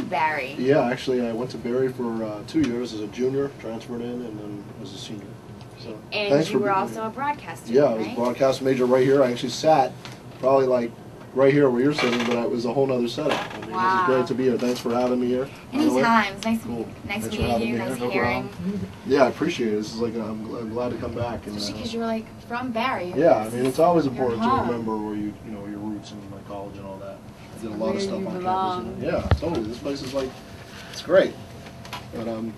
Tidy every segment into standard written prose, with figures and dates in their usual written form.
Barry. Yeah, actually, I went to Barry for 2 years as a junior, transferred in, and then as a senior. So, And you were also a broadcast student, yeah, I was a broadcast major right here. I actually sat probably like right here where you're sitting, but it was a whole nother setup. I mean, wow. This is great to be here. Thanks for having me here. Anytime. It's nice, cool. nice meeting you, nice hearing. Yeah, I appreciate it. This is like, I'm glad to come back. Especially because you're like from Barry. Yeah, I mean, it's always important to remember where you know, your roots and like college and all that. I did a lot of stuff on campus. Yeah, totally. This place is like, it's great. But, all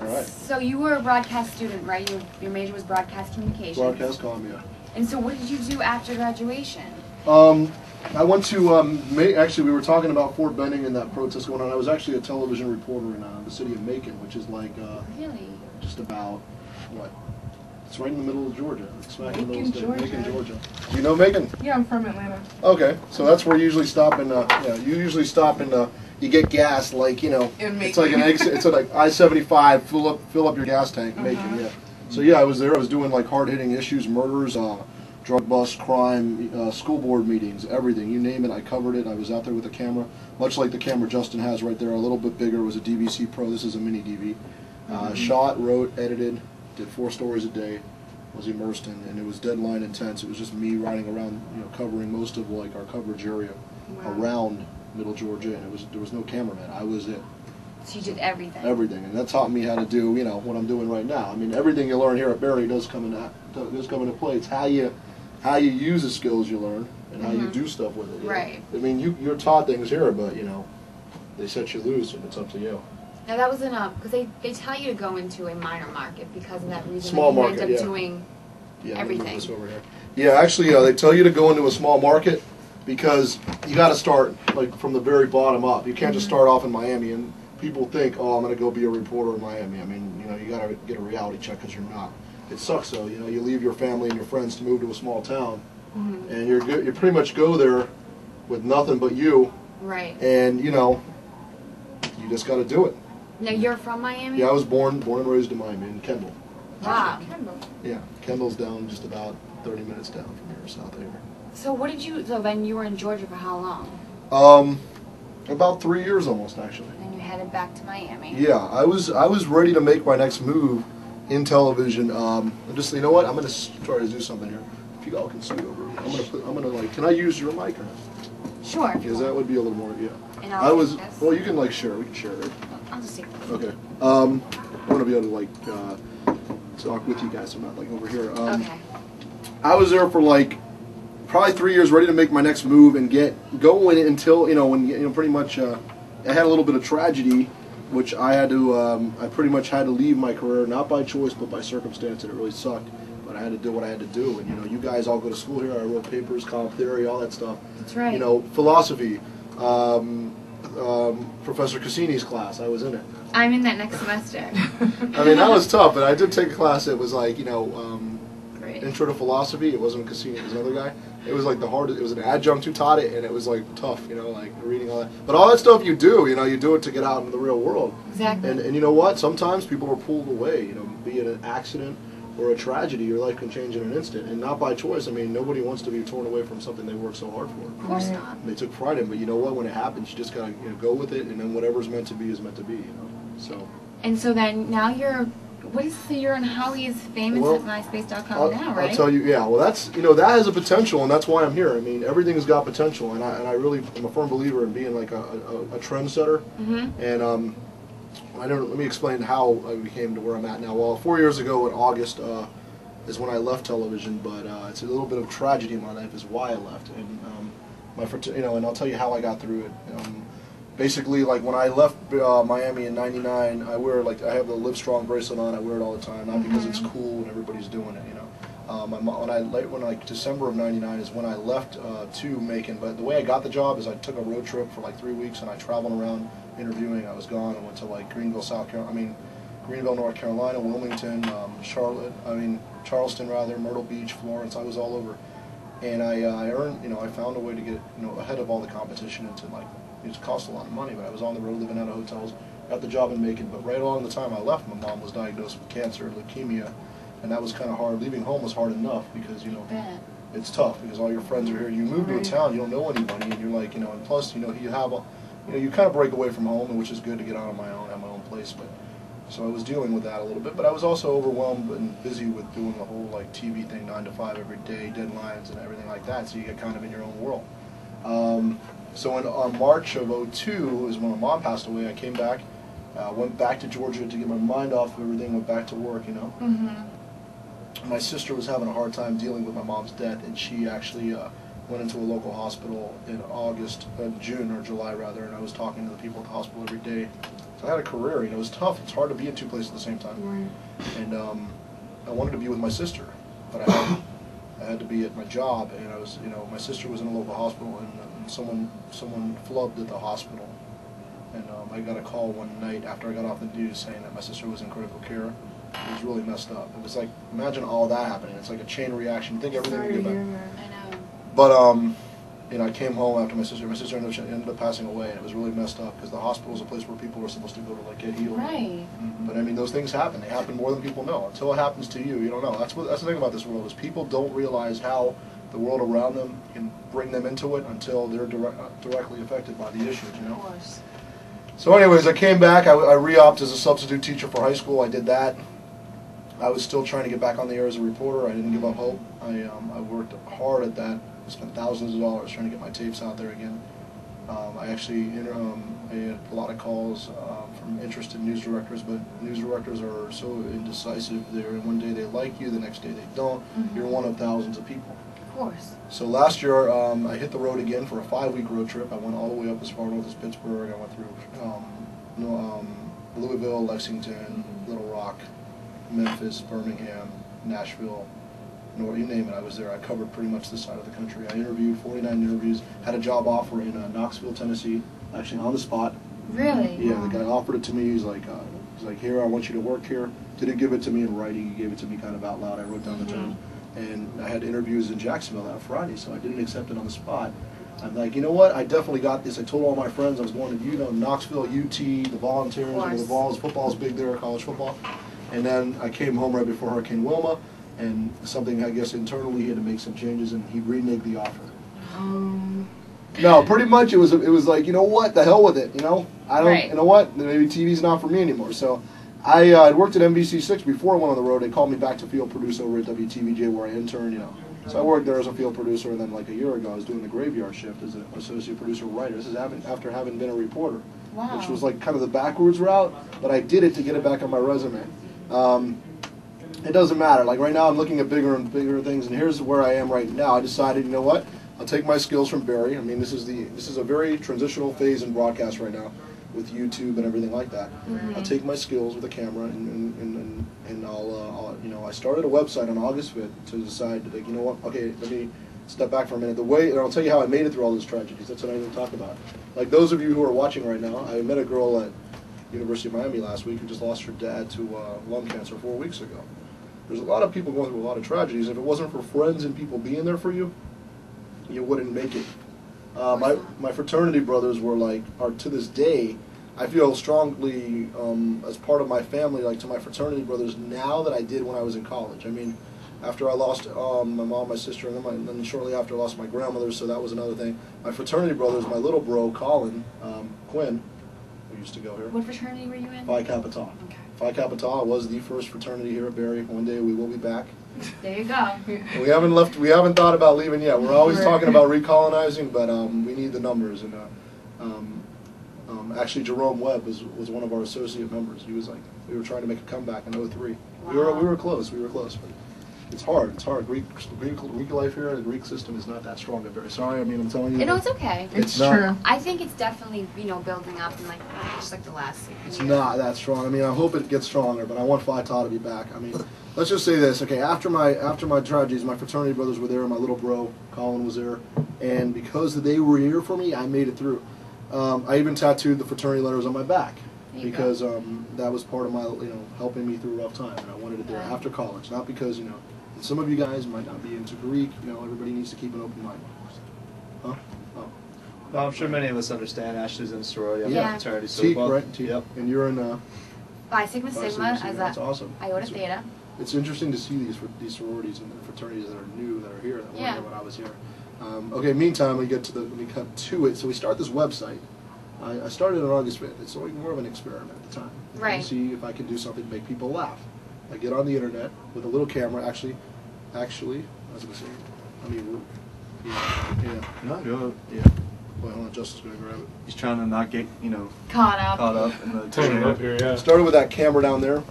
right. So you were a broadcast student, right? Your major was broadcast communications. Broadcast comm, yeah. And so what did you do after graduation? I went to, actually we were talking about Fort Benning and that protest going on. I was actually a television reporter in the city of Macon, which is like really? Just about, what? It's right in the middle of Georgia. It's smack in the middle of the state. Macon, Georgia. Do you know Macon? Yeah, I'm from Atlanta. Okay, so that's where you usually stop in, yeah, you usually stop in, you get gas, like, you know, it's like an exit, it's like I-75, fill up your gas tank, Macon, yeah. So yeah, I was there, I was doing like hard-hitting issues, murders, drug bust, crime, school board meetings, everything, you name it, I covered it. I was out there with a camera, much like the camera Justin has right there, a little bit bigger. It was a DVC Pro, this is a mini DV. Shot, wrote, edited, did 4 stories a day, was immersed in, and it was deadline intense. It was just me riding around, you know, covering most of like our coverage area around Middle Georgia, and there was no cameraman. I was it. So you did everything. Everything, and that taught me how to do, you know, what I'm doing right now. I mean, everything you learn here at Barry does come into play. It's how you use the skills you learn and how you do stuff with it. Right. I mean, you're taught things here, but you know, they set you loose, and it's up to you. Now that was enough because they tell you to go into a minor market because of that reason. Small that you market, end up doing everything. This over here. Yeah, actually, they tell you to go into a small market because you got to start like from the very bottom up. You can't just start off in Miami, and people think, oh, I'm going to go be a reporter in Miami. I mean, you know, you got to get a reality check because you're not. It sucks though. You know, you leave your family and your friends to move to a small town, and you pretty much go there with nothing but you. Right. And you know, you just got to do it. Now you're from Miami? Yeah, I was born and raised in Miami, in Kendall. Wow. Kendall. Yeah, Kendall's down just about 30 minutes down from here, south of here. So what did you? So then you were in Georgia for how long? About 3 years almost, actually. And you headed back to Miami. Yeah, I was ready to make my next move in television. Just, you know what? I'm gonna try to do something here. If you all can see over, I'm gonna like, can I use your mic or not? Sure. Because that would be a little more, yeah. And I'll well, you can like share. We can share it. I'll just take this. Okay. I want to be able to like talk with you guys. I'm not like over here. Okay. I was there for like probably 3 years, ready to make my next move and get going until, you know, when, you know, pretty much I had a little bit of tragedy, which I had to I pretty much had to leave my career, not by choice but by circumstance, and it really sucked. But I had to do what I had to do, and you know, you guys all go to school here. I wrote papers, comp theory, all that stuff. That's right. You know, philosophy. Professor Cassini's class, I was in it. I'm in that next semester. I mean, that was tough, but I did take a class that was like, you know, Great. Intro to Philosophy. It wasn't Cassini, it was another guy. It was like the hardest, it was an adjunct who taught it, and it was like tough, you know, like reading all that. But all that stuff you do, you know, you do it to get out into the real world. Exactly. And you know what? Sometimes people are pulled away, you know, be it an accident or a tragedy, your life can change in an instant, and not by choice. I mean, nobody wants to be torn away from something they worked so hard for. Of course not. And they took pride in it, but you know what? When it happens, you just gotta, you know, go with it, and then whatever's meant to be is meant to be, you know. So. And so then now you're, you're on Howie's famous at MySpace.com now, right? I'll tell you, yeah. Well, that's, you know, that has a potential, and that's why I'm here. I mean, everything's got potential, and I really am a firm believer in being like a trendsetter. And let me explain how I became to where I'm at now. Well, 4 years ago in August is when I left television, but it's a little bit of tragedy in my life is why I left, and you know, and I'll tell you how I got through it. Basically, like when I left Miami in '99, I have the Live Strong bracelet on. I wear it all the time, not because it's cool and everybody's doing it, you know. December of '99 is when I left to Macon. But the way I got the job is I took a road trip for like 3 weeks, and I traveled around interviewing. I was gone. I went to like Greenville, North Carolina, Wilmington, Charleston rather, Myrtle Beach, Florence. I was all over, and I earned, you know, I found a way to get, you know, ahead of all the competition and to like. It cost a lot of money, but I was on the road living out of hotels, got the job in Macon, but right along the time I left, my mom was diagnosed with cancer, leukemia, and that was kind of hard. Leaving home was hard enough because, you know, it's tough because all your friends are here. You move to a town, you don't know anybody, and you're like, you know, and plus, you know, you have you kind of break away from home, which is good to get out on my own, have my own place. But so I was dealing with that a little bit, but I was also overwhelmed and busy with doing the whole like TV thing, 9 to 5 every day, deadlines and everything like that. So you get kind of in your own world. So on March of '02 is when my mom passed away. I came back, went back to Georgia to get my mind off of everything, went back to work, My sister was having a hard time dealing with my mom's death, and she actually went into a local hospital in June or July rather, and I was talking to the people at the hospital every day. So I had a career, it was tough. It's hard to be in 2 places at the same time. Right. And I wanted to be with my sister, but I had to be at my job, and I was, my sister was in a local hospital, and someone flubbed at the hospital, and I got a call one night after I got off the news saying that my sister was in critical care. It was really messed up. It was like, imagine all that happening. It's like a chain reaction. You think everything would get better. I know. But I came home after my sister. My sister ended up passing away, and it was really messed up because the hospital is a place where people are supposed to go to like get healed. Right. But I mean, those things happen. They happen more than people know. Until it happens to you, you don't know. That's the thing about this world is people don't realize how the world around them can bring them into it until they're directly affected by the issues. Of course. So, anyways, I came back. I re-upped as a substitute teacher for high school. I did that. I was still trying to get back on the air as a reporter. I didn't give up hope. I worked hard at that. I spent thousands of dollars trying to get my tapes out there again. I actually I had a lot of calls from interested news directors, but news directors are so indecisive. One day they like you, the next day they don't. You're one of thousands of people. Of course. So last year I hit the road again for a 5-week road trip. I went all the way up as far north as Pittsburgh. I went through Louisville, Lexington, Little Rock, Memphis, Birmingham, Nashville, you name it, I was there. I covered pretty much this side of the country. I interviewed 49 interviews, had a job offer in Knoxville, Tennessee, actually on the spot. Really? Yeah, the guy offered it to me. He's like, here, I want you to work here. Didn't give it to me in writing. He gave it to me kind of out loud. I wrote down the terms. And I had interviews in Jacksonville that Friday, so I didn't accept it on the spot. I'm like, you know what? I definitely got this. I told all my friends I was going to, Knoxville, UT, the Volunteers, the Vols. Football's big there, college football. And then I came home right before Hurricane Wilma, and something, I guess, internally he had to make some changes, and he reneged the offer. No, pretty much it was like, you know what? The hell with it, I don't, you know what? Maybe TV's not for me anymore. So I worked at NBC6 before I went on the road. They called me back to field producer over at WTVJ where I interned, So I worked there as a field producer, and then like a year ago I was doing the graveyard shift as an associate producer writer. This is after having been a reporter, which was like kind of the backwards route, but I did it to get it back on my resume. It doesn't matter. Like right now I'm looking at bigger and bigger things, and here's where I am right now. I decided, you know what? I'll take my skills from Barry. I mean, this is a very transitional phase in broadcast right now with YouTube and everything like that. I'll take my skills with a camera and I'll I started a website on August 5th to decide that, you know what? Okay, let me step back for a minute. And I'll tell you how I made it through all those tragedies. That's what I didn't talk about. Like those of you who are watching right now, I met a girl at University of Miami last week who just lost her dad to lung cancer 4 weeks ago. There's a lot of people going through a lot of tragedies. If it wasn't for friends and people being there for you, you wouldn't make it. My fraternity brothers are to this day, I feel strongly as part of my family, like to my fraternity brothers now that I did when I was in college. I mean, after I lost my mom, my sister, and then shortly after I lost my grandmother, so that was another thing. My fraternity brothers, my little bro, Colin, Quinn, who used to go here. What fraternity were you in? Phi Kappa Tau. Okay. Phi Kappa Tau was the first fraternity here at Barry. One day we will be back. There you go. We haven't thought about leaving yet. We're always talking about recolonizing, but we need the numbers. And actually, Jerome Webb was one of our associate members. He was like, we were trying to make a comeback in '03. Wow. We were close. But it's hard. Greek life here. The Greek system is not that strong. I'm very sorry. I mean, I'm telling you. You know, it's okay. It's true. I think it's definitely building up and just like the last. It's not that strong. I mean, I hope it gets stronger, but I want Phi Tau to be back. I mean, let's just say this. Okay, after my tragedies, my fraternity brothers were there. My little bro Colin was there, and because they were here for me, I made it through. I even tattooed the fraternity letters on my back because that was part of my helping me through a rough time, and I wanted it there after college, not because some of you guys might not be into Greek. Everybody needs to keep an open mind. Huh? Oh. Well, I'm sure many of us understand Ashley's in a sorority. I'm in a fraternity. So Teak, right? Teak. Yep. And you're in Phi Sigma Sigma as That's awesome. Iota Theta. It's interesting to see these sororities and fraternities that are new, that are here, that weren't here when I was here. Okay, meantime, let me cut to it. So we start this website. I started on August 5th. It's like more of an experiment at the time. Right. To see if I could do something to make people laugh. I get on the internet with a little camera. Actually, I was going to say, I mean, yeah. No, go. Yeah. Well, hold on, Justin's going to grab it. He's trying to not get, caught up. caught up in the Turn it up here, yeah. Started with that camera down there.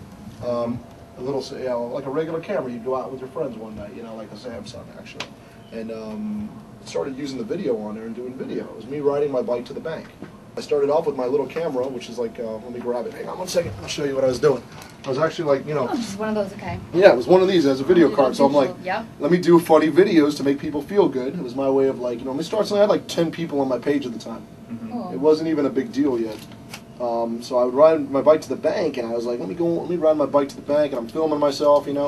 A little, like a regular camera. You'd go out with your friends one night, like a Samsung, actually. And started using the video on there and doing video. It was me riding my bike to the bank. I started off with my little camera, which is like, let me grab it. Hang on one second. I'll show you what I was doing. I was actually like, Oh, just one of those, okay. Yeah, it was one of these as a video card. So I'm like, Yep. let me do funny videos to make people feel good. It was my way of like, let me start something. I had like 10 people on my page at the time. Cool. It wasn't even a big deal yet. So I would ride my bike to the bank, and I was like, let me ride my bike to the bank, and I'm filming myself, And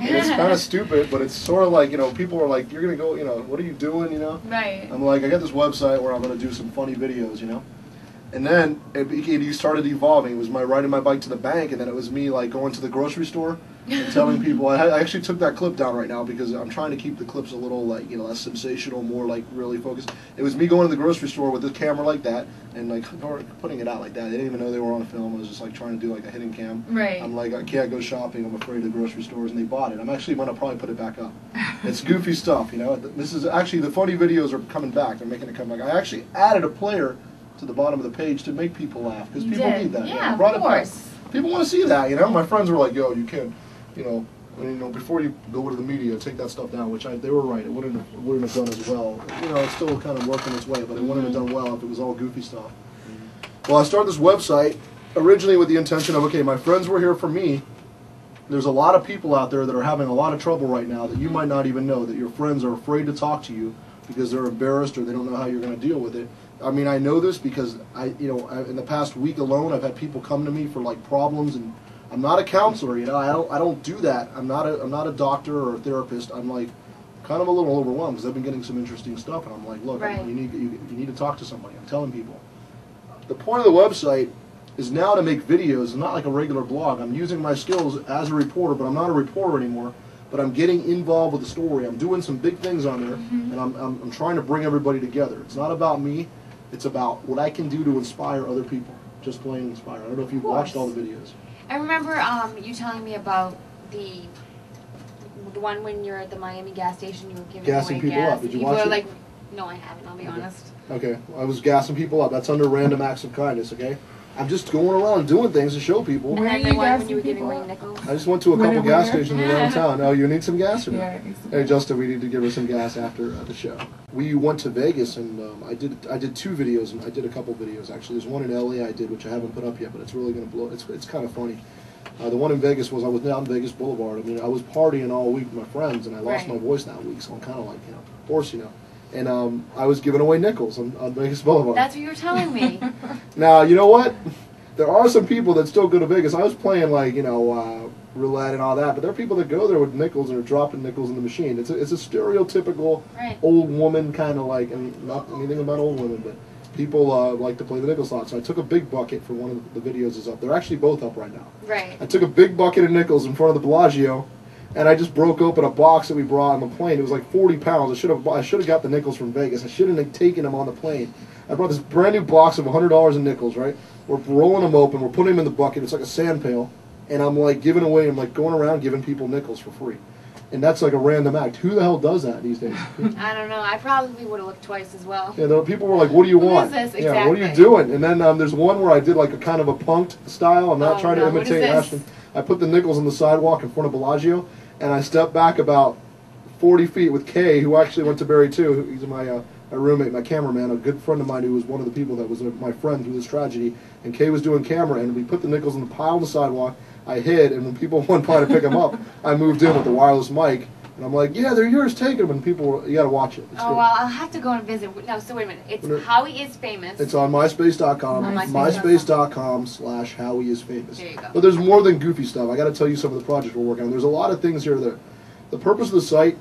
it's kind of stupid, but it's sort of like, people are like, you're going to go, what are you doing, Right. I'm like, I got this website where I'm going to do some funny videos, And then it started evolving. It was my riding my bike to the bank, and then it was me like going to the grocery store and telling people. I actually took that clip down right now because I'm trying to keep the clips a little like less sensational, more like really focused. It was me going to the grocery store with this camera like that and like putting it out like that. They didn't even know they were on a film. I was just like trying to do like a hidden cam. Right. I'm like, I can't go shopping. I'm afraid of grocery stores, and they bought it. I'm actually going to probably put it back up. It's goofy stuff, This is actually the funny videos are coming back. They're making it come back. I actually added a player to the bottom of the page to make people laugh because people need that. Yeah, I brought of it back. course. People want to see that, My friends were like, "Yo, you can't, before you go to the media, take that stuff down." Which they were right. It wouldn't have done as well. It's still kind of working its way, but it wouldn't have done well if it was all goofy stuff. Well, I started this website originally with the intention of, okay, my friends were here for me. There's a lot of people out there that are having a lot of trouble right now that you might not even know, that your friends are afraid to talk to you because they're embarrassed or they don't know how you're going to deal with it. I mean, I know this because in the past week alone, I've had people come to me for like problems, and I'm not a counselor, I don't do that. I'm not a doctor or a therapist. I'm like kind of a little overwhelmed because I've been getting some interesting stuff, and I'm like, look, Right. you need to talk to somebody. I'm telling people. The point of the website is now to make videos, not like a regular blog. I'm using my skills as a reporter, but I'm not a reporter anymore. But I'm getting involved with the story. I'm doing some big things on there, and I'm trying to bring everybody together. It's not about me. It's about what I can do to inspire other people. Just plain inspire. I don't know if you've watched all the videos. I remember you telling me about the one when you're at the Miami gas station. You were giving Gassing away people gas. up. Did you People watch were it? like, no, I haven't. I'll be honest. Okay, I was gassing people up. That's under random acts of kindness, okay? I'm just going around doing things to show people. And Where then are the you one when gassing you were giving people away up? nickels. I just went to a couple Where? gas stations around town. Oh, you need some gas or no? Yeah. Hey, Justin, we need to give her some gas after the show. We went to Vegas, and I did 2 videos, and I did a couple videos, actually. There's one in LA I did, which I haven't put up yet, but it's really going to blow. It's kind of funny. The one in Vegas was I was down in Vegas Boulevard. I mean, I was partying all week with my friends, and I lost Right. my voice that week, so I'm kind of like, hoarse, And I was giving away nickels on Vegas Boulevard. That's what you were telling me. Now, you know what? There are some people that still go to Vegas. I was playing like, roulette and all that, but there are people that go there with nickels and are dropping nickels in the machine. It's a stereotypical Right. old woman kind of like, and not anything about old women, but people like to play the nickel slot. So I took a big bucket for one of the videos is up. They're actually both up right now. Right. I took a big bucket of nickels in front of the Bellagio, and I just broke open a box that we brought on the plane. It was like 40 pounds. I should have got the nickels from Vegas. I shouldn't have taken them on the plane. I brought this brand new box of $100 in nickels, right? We're rolling them open. We're putting them in the bucket. It's like a sand pail. And I'm like giving away, I'm like going around giving people nickels for free. And that's like a random act. Who the hell does that these days? I don't know. I probably would have looked twice as well. Yeah, people were like, what do you Who want? is this? Yeah, what are you Exactly. doing? And then there's one where I did like a kind of a punked style. I'm not Oh, trying no. to What is imitate this? Ashton. I put the nickels on the sidewalk in front of Bellagio, and I stepped back about 40 feet with Kay, who actually went to Barry too. He's my roommate, my cameraman, a good friend of mine who was one of the people that was my friend through this tragedy. And Kay was doing camera, and we put the nickels in the pile on the sidewalk. I hid, and when people went by to pick them up, I moved in with the wireless mic. And I'm like, yeah, they're yours, take them. And people were, you got to watch it. It's Oh, good. well, I'll have to go and visit. No, so wait a minute. It's Howie is famous. It's on MySpace.com, On MySpace.com/HowieIsFamous. There you go. But there's more than goofy stuff. I got to tell you some of the projects we're working on. There's a lot of things here that the purpose of the site,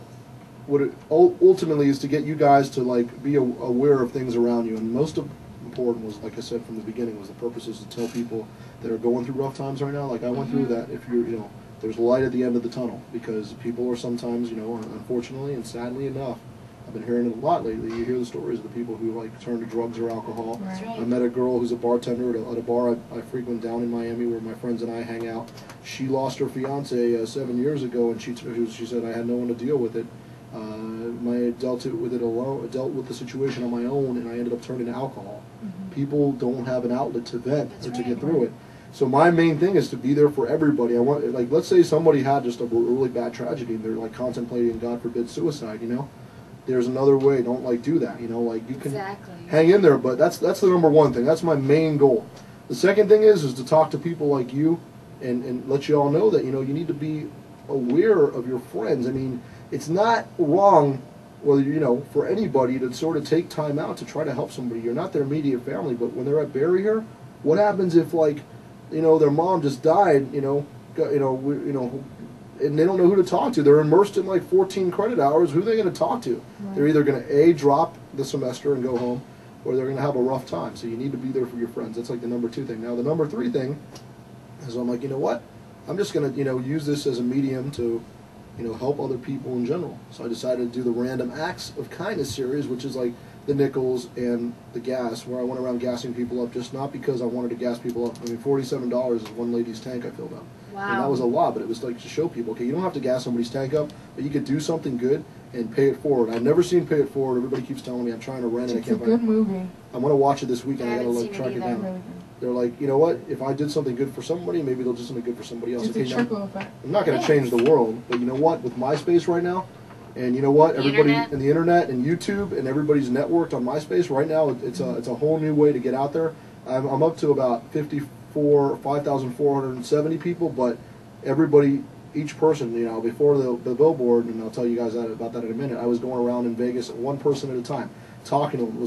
what it ultimately is to get you guys to like be aware of things around you. And most important was, like I said from the beginning, was the purpose is to tell people that are going through rough times right now. Like I went through that. If you're, there's light at the end of the tunnel, because people are sometimes, unfortunately and sadly enough, I've been hearing it a lot lately. You hear the stories of the people who like turn to drugs or alcohol. That's right. I met a girl who's a bartender at a bar I frequent down in Miami where my friends and I hang out. She lost her fiance 7 years ago, and she said, I had no one to deal with it. I dealt with it alone, dealt with the situation on my own, and I ended up turning to alcohol. People don't have an outlet to vent or to get through it. So my main thing is to be there for everybody. I want, like, let's say somebody had just a really bad tragedy and they're like contemplating, God forbid, suicide. You know, there's another way. Don't like do that. You know, like you can hang in there. But that's the number one thing. That's my main goal. The second thing is to talk to people like you and let you all know that, you know, you need to be aware of your friends. I mean, it's not wrong, whether, you know, for anybody to sort of take time out to try to help somebody. You're not their immediate family, but when they're at Wbry here, what happens if, like, you know, their mom just died, and they don't know who to talk to. They're immersed in like 14 credit hours. Who are they going to talk to? Right. They're either going to drop the semester and go home, or they're going to have a rough time. So you need to be there for your friends. That's like the number 2 thing. Now the number 3 thing is, I'm like, you know what? I'm just going to, you know, use this as a medium to, you know, help other people in general. So I decided to do the Random Acts of Kindness series, which is like the nickels and the gas, where I went around gassing people up, just not because I wanted to gas people up. I mean, $47 is one lady's tank I filled up. Wow. And that was a lot, but it was like to show people, okay, you don't have to gas somebody's tank up, but you could do something good and pay it forward. I've never seen Pay It Forward. Everybody keeps telling me I'm trying to rent it. I can't It's a good movie. I'm going to watch it this weekend. I got to like track it down. Really good. They're like, you know what? If I did something good for somebody, maybe they'll do something good for somebody else. It's a trickle effect. I'm not going to change the world, but you know what? With MySpace right now, and you know what? Everybody in the internet and YouTube and everybody's networked on MySpace right now. It's a whole new way to get out there. I'm up to about 5,470 people, but everybody, each person, you know, before the billboard, and I'll tell you guys about that in a minute. I was going around in Vegas, one person at a time, talking to them.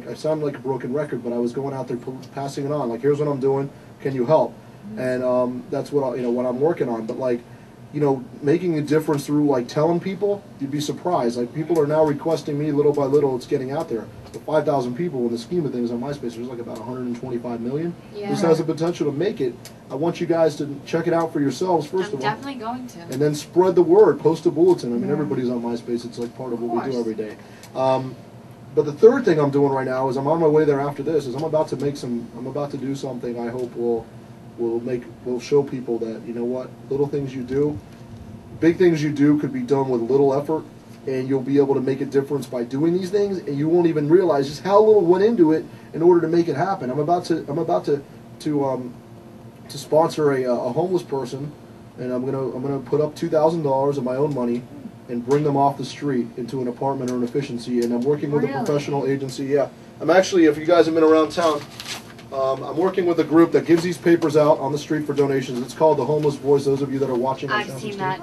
I sounded like a broken record, but I was going out there passing it on. Like, here's what I'm doing. Can you help? And that's what what I'm working on. But like, you know, making a difference through like telling people, you'd be surprised. Like, people are now requesting me little by little. It's getting out there. The 5,000 people in the scheme of things on MySpace, there's like about 125 million. Yeah. This has the potential to make it. I want you guys to check it out for yourselves first of all. I'm definitely going to. And then spread the word. Post a bulletin. I mean, everybody's on MySpace. It's like part of what we do every day. But the third thing I'm doing right now is I'm on my way there after this. Is I'm about to do something I hope will show people that, you know what, little things you do, big things you do could be done with little effort, and you'll be able to make a difference by doing these things, and you won't even realize just how little went into it in order to make it happen. I'm about to sponsor a homeless person, and I'm gonna put up $2,000 of my own money and bring them off the street into an apartment or an efficiency. And I'm working with a professional agency. Yeah, I'm actually, if you guys have been around town, I'm working with a group that gives these papers out on the street for donations. It's called The Homeless Voice. Those of you that are watching, I've seen that.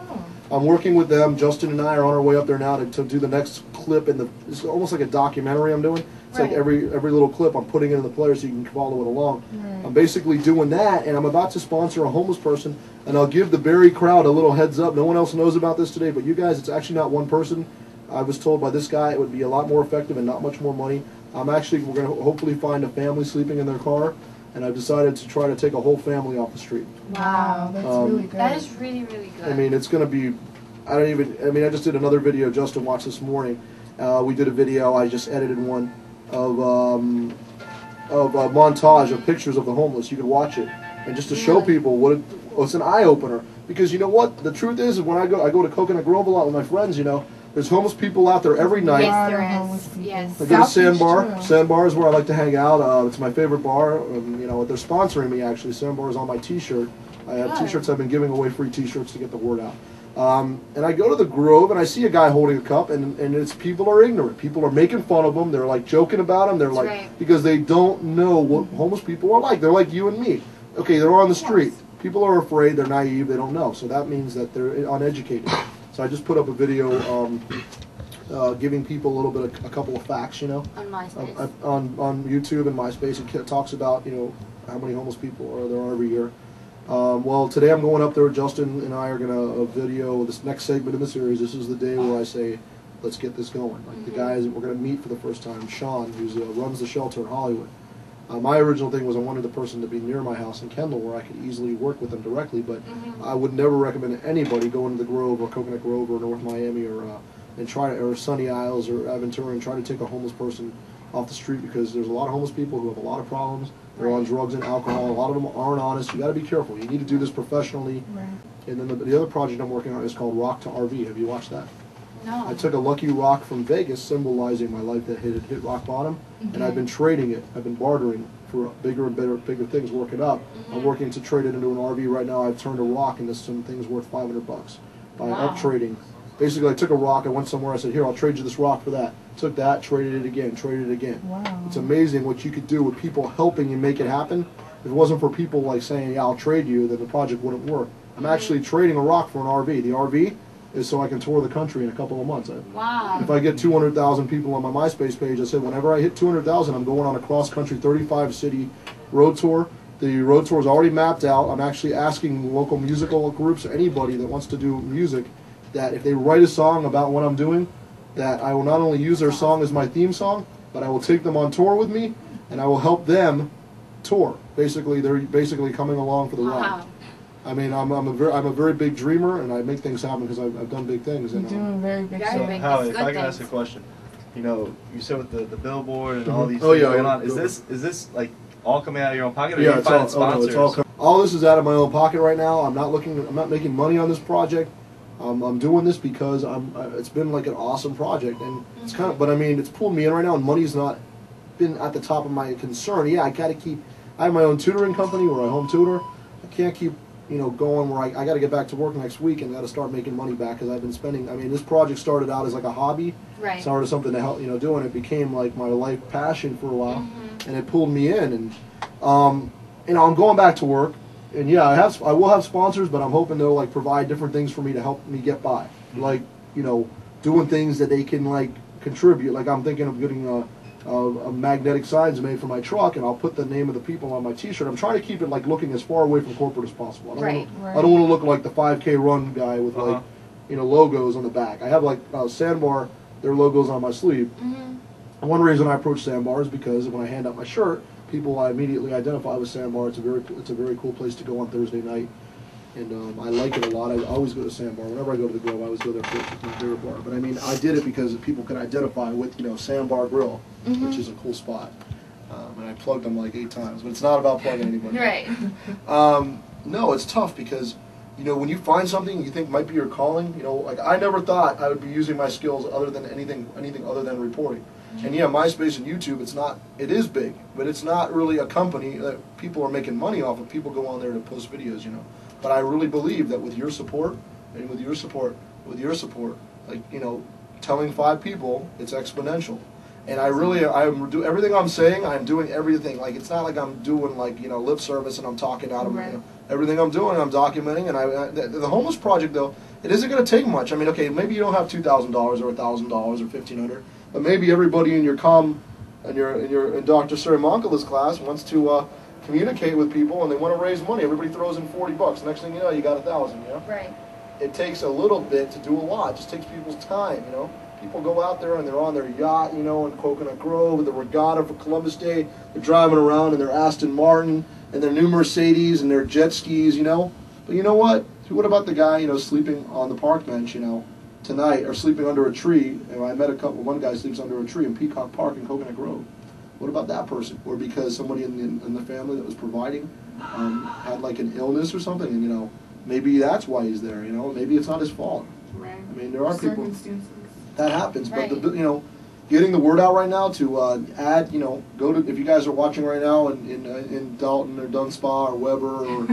I'm working with them. Justin and I are on our way up there now to do the next clip. It's almost like a documentary I'm doing. It's like every little clip I'm putting into the player so you can follow it along. I'm basically doing that, and I'm about to sponsor a homeless person, and I'll give the Wbry crowd a little heads up. No one else knows about this today, but you guys, it's actually not one person. I was told by this guy it would be a lot more effective and not much more money. We're going to hopefully find a family sleeping in their car, and I've decided to try to take a whole family off the street. Wow, that's really good. That is really, really good. I mean, it's going to be, I just did another video Justin watched this morning. We did a video, I just edited one, of a montage of pictures of the homeless. You can watch it, and just to show people it's an eye-opener. Because you know what? The truth is when I go to Coconut Grove a lot with my friends, you know, there's homeless people out there every night. Yes, there is. Yes. I go to Sandbar. Sandbar is where I like to hang out. It's my favorite bar. You know, they're sponsoring me actually. Sandbar is on my T-shirt. I have T-shirts. I've been giving away free T-shirts to get the word out. And I go to the Grove and I see a guy holding a cup, and it's people are ignorant. People are making fun of them. They're like joking about them. They're because they don't know what homeless people are like. They're like you and me. Okay, they're on the street. People are afraid. They're naive. They don't know. So that means that they're uneducated. So I just put up a video giving people a couple of facts, you know, on MySpace, on YouTube and MySpace. It talks about, you know, how many homeless people there are every year. Well, today I'm going up there. Justin and I are gonna video this next segment in the series. This is the day where I say, let's get this going. Like the guys that we're gonna meet for the first time, Sean, who runs the shelter in Hollywood. My original thing was I wanted the person to be near my house in Kendall where I could easily work with them directly, but I would never recommend anybody going to the Grove or Coconut Grove or North Miami or and or Sunny Isles or Aventura, and try to take a homeless person off the street, because there's a lot of homeless people who have a lot of problems. They're on drugs and alcohol. A lot of them aren't honest. You got to be careful. You need to do this professionally. Right. And then the other project I'm working on is called Rock to RV. Have you watched that? No. I took a lucky rock from Vegas, symbolizing my life that had hit rock bottom, and I've been trading it. I've been bartering for bigger and bigger things, work it up. I'm working to trade it into an RV right now. I've turned a rock into some things worth $500 by up trading. Basically, I took a rock, I went somewhere, I said, here, I'll trade you this rock for that. Took that, traded it again, traded it again. Wow. It's amazing what you could do with people helping you make it happen. If it wasn't for people like saying, yeah, I'll trade you, then the project wouldn't work. I'm actually trading a rock for an RV. The RV is so I can tour the country in a couple of months. Wow. If I get 200,000 people on my MySpace page, I said whenever I hit 200,000, I'm going on a cross-country 35-city road tour. The road tour is already mapped out. I'm actually asking local musical groups, or anybody that wants to do music, that if they write a song about what I'm doing, that I will not only use their song as my theme song, but I will take them on tour with me, and I will help them tour. Basically, they're basically coming along for the ride. I mean, I'm a very big dreamer, and I make things happen because I've done big things. You're And doing very big Very stuff. big. Howie, It's if I good can ask a things. question, you know, you said with the billboard and all these Oh, things yeah, going yeah. on, is this like all coming out of your own pocket, or yeah, you it's find all, sponsors? all this is out of my own pocket right now. I'm not making money on this project. I'm doing this because it's been like an awesome project, and it's kind of, but I mean, it's pulled me in right now, and money's not been at the top of my concern. Yeah, I have my own tutoring company where I home tutor. I can't keep, going where I got to get back to work next week and got to start making money back, because I've been spending, I mean, this project started out as like a hobby. Right. Started something to help, do, and it became like my life passion for a while, and it pulled me in, and, I'm going back to work. And yeah, I will have sponsors, but I'm hoping they'll like provide different things for me to help me get by, like doing things that they can like contribute. Like I'm thinking of getting a magnetic signs made for my truck, and I'll put the name of the people on my T-shirt. I'm trying to keep it like looking as far away from corporate as possible. I don't want to look like the 5K run guy with like logos on the back. I have like Sandbar, their logos on my sleeve. One reason I approach Sandbar is because when I hand out my shirt, people I immediately identify with Sandbar. It's a very cool place to go on Thursday night, and I like it a lot. I always go to Sandbar. Whenever I go to the Grove, I always go there for my favorite bar. But I mean, I did it because people can identify with Sandbar Grill, which is a cool spot. And I plugged them like 8 times, but it's not about plugging anybody. Right. No, it's tough because when you find something you think might be your calling, like I never thought I would be using my skills other than anything other than reporting. And yeah, MySpace and YouTube, it is big, but it's not really a company that people are making money off of. People go on there to post videos, But I really believe that with your support, and with your support, like, telling 5 people, it's exponential. And I'm do everything I'm saying, I'm doing everything. Like, it's not like I'm doing like, lip service and I'm talking out of everything I'm doing, I'm documenting. And the homeless project, though, it isn't going to take much. I mean, okay, maybe you don't have $2,000 or $1,000 or $1,500. But maybe everybody in your in Dr. Surimankala's class wants to communicate with people, and they want to raise money. Everybody throws in $40. Next thing you know, you got 1,000. Right. It takes a little bit to do a lot. It just takes people's time. People go out there and they're on their yacht, in Coconut Grove, the regatta for Columbus Day. They're driving around in their Aston Martin and their new Mercedes and their jet skis. But you know what? What about the guy, sleeping on the park bench, tonight, or sleeping under a tree? And I met one guy sleeps under a tree in Peacock Park in Coconut Grove. What about that person? Or because somebody in the family that was providing had like an illness or something, and maybe that's why he's there. Maybe it's not his fault. Right. I mean, there are people that happens, Right. but getting the word out right now to add, go to, if you guys are watching right now in Dalton or Dunspa or Weber or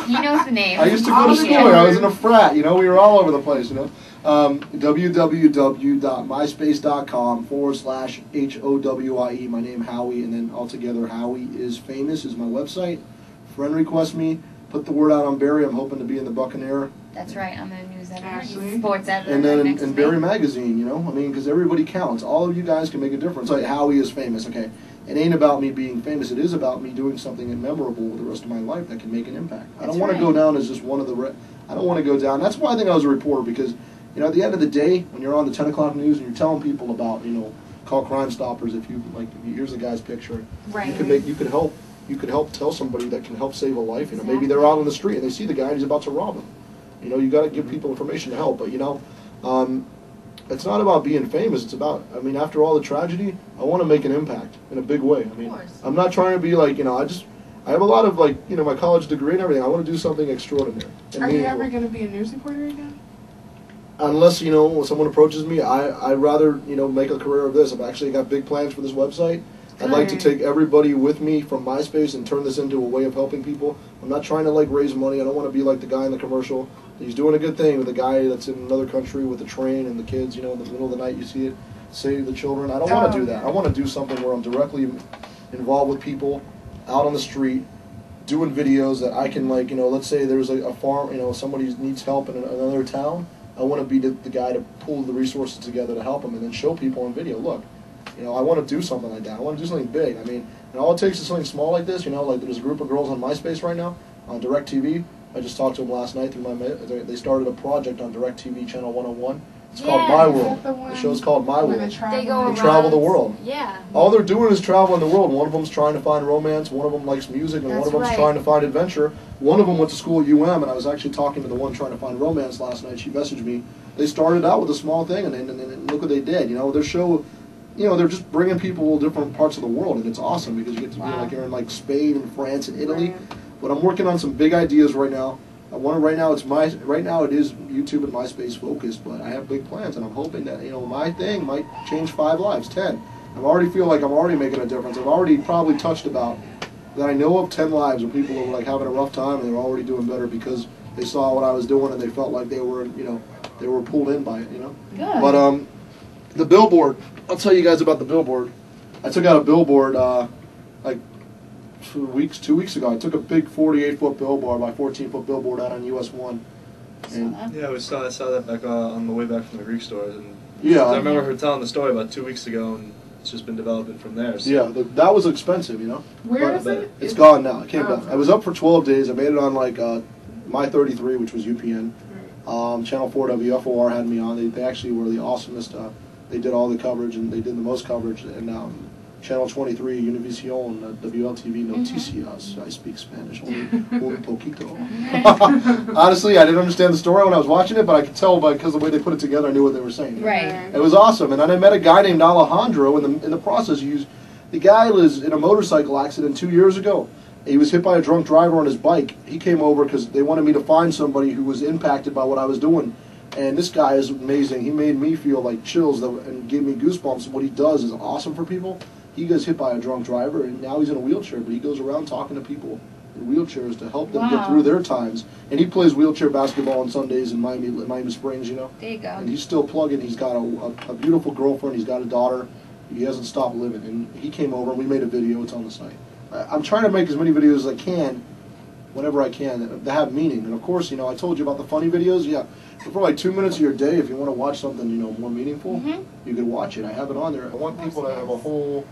He knows the name. I used to go to school there. I was in a frat. We were all over the place. www.myspace.com/HOWIE. My name Howie, and then altogether Howie is Famous is my website. Friend request me. Put the word out on Barry. I'm hoping to be in the Buccaneer. That's right. I'm a news editor, Ashley. sports editor. And then next in to Barry me. Magazine, because everybody counts. All of you guys can make a difference. Like Howie is Famous, okay? It ain't about me being famous. It is about me doing something memorable the rest of my life that can make an impact. I don't want to go down as just one of the. I don't want to go down. That's why I think I was a reporter, because at the end of the day, when you're on the 10 o'clock news and you're telling people about call Crime Stoppers, if you here's the guy's picture. Right. You could help tell somebody that can help save a life. Maybe they're out on the street and they see the guy and he's about to rob him. You got to give people information to help. But it's not about being famous. It's about, I mean, after all the tragedy, I want to make an impact in a big way. I mean, I'm not trying to be like, you know, I have a lot of like, you know, my college degree and everything. I want to do something extraordinary. Are you ever going to be a news reporter again? Unless, you know, when someone approaches me, I'd rather, you know, make a career of this. I've actually got big plans for this website. I'd like to take everybody with me from MySpace and turn this into a way of helping people. I'm not trying to like raise money. I don't want to be like the guy in the commercial. He's doing a good thing with the guy that's in another country with the train and the kids, you know, in the middle of the night you see it, save the children. I don't want to do that. I want to do something where I'm directly involved with people out on the street, doing videos that I can, like, you know, let's say there's a farm, you know, somebody needs help in another town. I want to be the guy to pull the resources together to help them and then show people on video, look, you know, I want to do something like that. I want to do something big. I mean, and all it takes is something small like this, you know, like there's a group of girls on MySpace right now, on DirecTV. I just talked to them last night through they started a project on DirecTV Channel 101. It's called My World. The show's called My World. They go travel the world. Yeah. All they're doing is traveling the world. One of them's trying to find romance, one of them likes music, and one of them's trying to find adventure. One of them went to school at UM, and I was actually talking to the one trying to find romance last night. She messaged me. They started out with a small thing, and look what they did. You know, their show, you know, they're just bringing people to different parts of the world, and it's awesome because you get to be like you're in like Spain and France and Italy. But I'm working on some big ideas right now. Right now it is YouTube and MySpace focused, but I have big plans, and I'm hoping that, you know, my thing might change 5 lives, 10. I already feel like I'm already making a difference. I've already probably touched about that. I know of 10 lives of people who were like having a rough time, and they were already doing better because they saw what I was doing and they felt like they were, you know, they were pulled in by it, you know. Good. But the billboard, I'll tell you guys about the billboard. I took out a billboard like 2 weeks ago. I took a big 48-foot billboard by 14-foot billboard out on US 1. And yeah, I saw that back on the way back from the Greek store. And yeah, I remember her telling the story about 2 weeks ago, and it's just been developing from there. So. Yeah, that was expensive, you know. Where is it? It's gone now. It came back. I was up for 12 days. I made it on like My 33, which was UPN. Channel 4 WFOR had me on. They actually were the awesomest. They did all the coverage, and they did the most coverage. And Channel 23, Univision, WLTV Noticias. I speak Spanish, only un poquito. Honestly, I didn't understand the story when I was watching it, but I could tell because of the way they put it together, I knew what they were saying. Right. It was awesome. And then I met a guy named Alejandro in the process. The guy was in a motorcycle accident 2 years ago. He was hit by a drunk driver on his bike. He came over because they wanted me to find somebody who was impacted by what I was doing. And this guy is amazing. He made me feel like chills and gave me goosebumps. What he does is awesome for people. He gets hit by a drunk driver, and now he's in a wheelchair, but he goes around talking to people in wheelchairs to help them get through their times. And he plays wheelchair basketball on Sundays in Miami Springs, you know. There you go. And he's still plugging. He's got a beautiful girlfriend. He's got a daughter. He hasn't stopped living. And he came over, and we made a video. It's on the site. I'm trying to make as many videos as I can, whenever I can, that have meaning. And of course, you know, I told you about the funny videos. Yeah, but for like 2 minutes of your day, if you want to watch something, you know, more meaningful, you can watch it. I have it on there. I want people to have a whole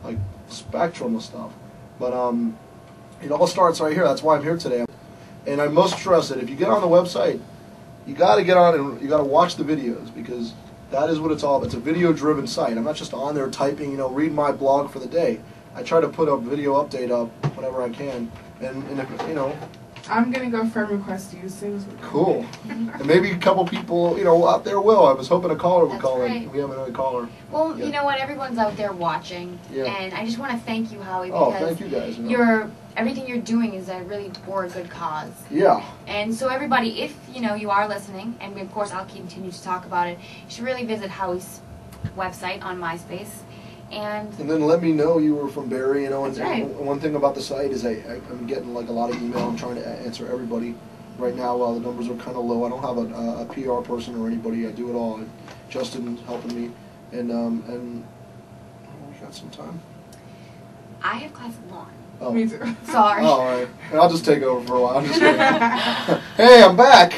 like spectrum of stuff. But it all starts right here. That's why I'm here today. And I must stress that if you get on the website, you got to get on and you got to watch the videos, because that is what it's all about. It's a video-driven site. I'm not just on there typing, you know, read my blog for the day. I try to put a video update up whenever I can, and if, you know. I'm gonna go friend request you as soon as we're cool. And maybe a couple people, you know, out there will. I was hoping a caller would call in. We have another caller. Well, you know what? Everyone's out there watching, and I just want to thank you, Howie, Oh, because thank you guys. You know. Everything you're doing is really for a good cause. Yeah. And so everybody, if you know you are listening, and of course I'll continue to talk about it, you should really visit Howie's website on MySpace. And then let me know you were from Barry, you know. And, right. and one thing about the site is I'm getting like a lot of email. I'm trying to answer everybody. Right now, the numbers are kind of low. I don't have a PR person or anybody. I do it all. Justin's helping me, and we got some time. I have class at lawn. Oh. Me too. Sorry. Oh, all right. I'll just take over for a while. I'm just kidding. Hey, I'm back.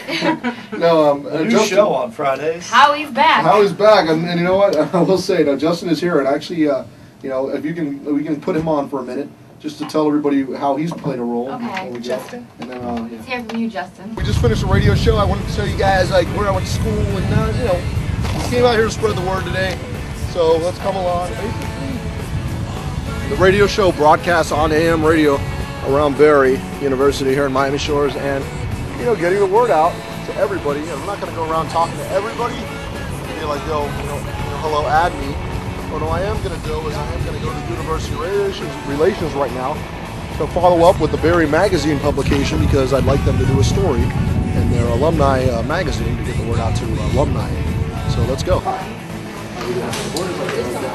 No, a new Justin, show on Fridays. Howie's back. Howie's back, and you know what? I will say, now Justin is here, and actually, you know, if you can, we can put him on for a minute just to tell everybody how he's played a role. Okay, Justin. And then, Let's hear from you, Justin. We just finished a radio show. I wanted to tell you guys like where I went to school, and you know, we came out here to spread the word today. So let's come along. The radio show broadcasts on AM radio around Barry University here in Miami Shores, and you know, getting the word out to everybody. I'm not going to go around talking to everybody, be like, yo, hello, add me. But what I am going to do is I am going to go to University Relations right now to follow up with the Wbry magazine publication because I'd like them to do a story in their alumni magazine to get the word out to alumni. So let's go.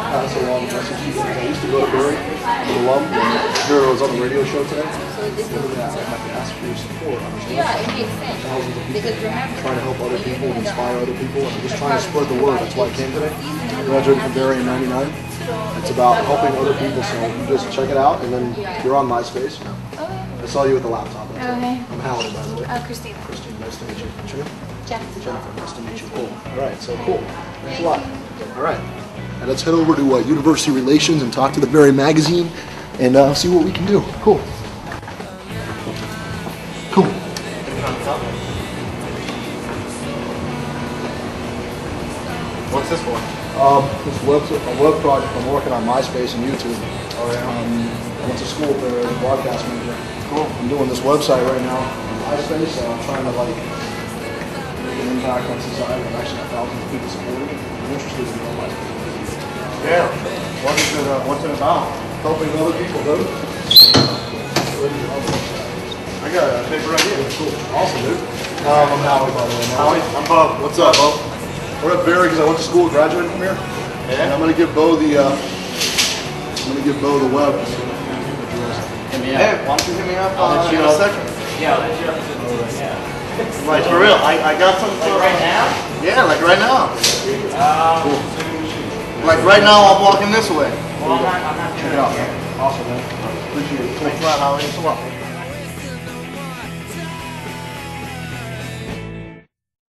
Pass along the message. I used to go to Wbry, an alum, and here I was on the radio show today. I'd like to ask for your support. Yeah, it makes sense. Thousands of people Because remember, trying to help other people and inspire other people and just trying to spread the word. That's why I came today. I graduated from Wbry in '99. It's about helping other people, so you just check it out and then you're on MySpace. I saw you with the laptop. Okay. I'm Howie, by the way. Christina. Christine, nice to meet you. What's your name? Jennifer. Jennifer, nice to meet you. Cool. All right, so cool. Thanks a lot. All right. And let's head over to University Relations and talk to the Wbry magazine and see what we can do. Cool. Cool. What's this for? This a web project. I'm working on MySpace and YouTube. Oh yeah. I went to school for a broadcast major. Cool. I'm doing this website right now on MySpace, so I'm trying to like make an impact on society. I've actually got thousands of people supporting me. I'm interested in doing MySpace. Yeah. What's it about? Helping other people, dude. I got a paper right here. Cool. Awesome, dude. I'm Howie, by the way. Howie, I'm Bob. What's up, Bo? We're at Wbry because I went to school, graduated from here. Yeah. And I'm gonna give Bo the web. Hey, why don't you hit me up in a second? Yeah, I'll let you up to the yeah. Like for real, I got some. Like right now? Yeah, like right now. Cool. Like right now, I'm walking this way. Well, I'm not Check doing it out, it man. here. Awesome, man. Appreciate it. Thanks a lot, Howie. Thanks a lot.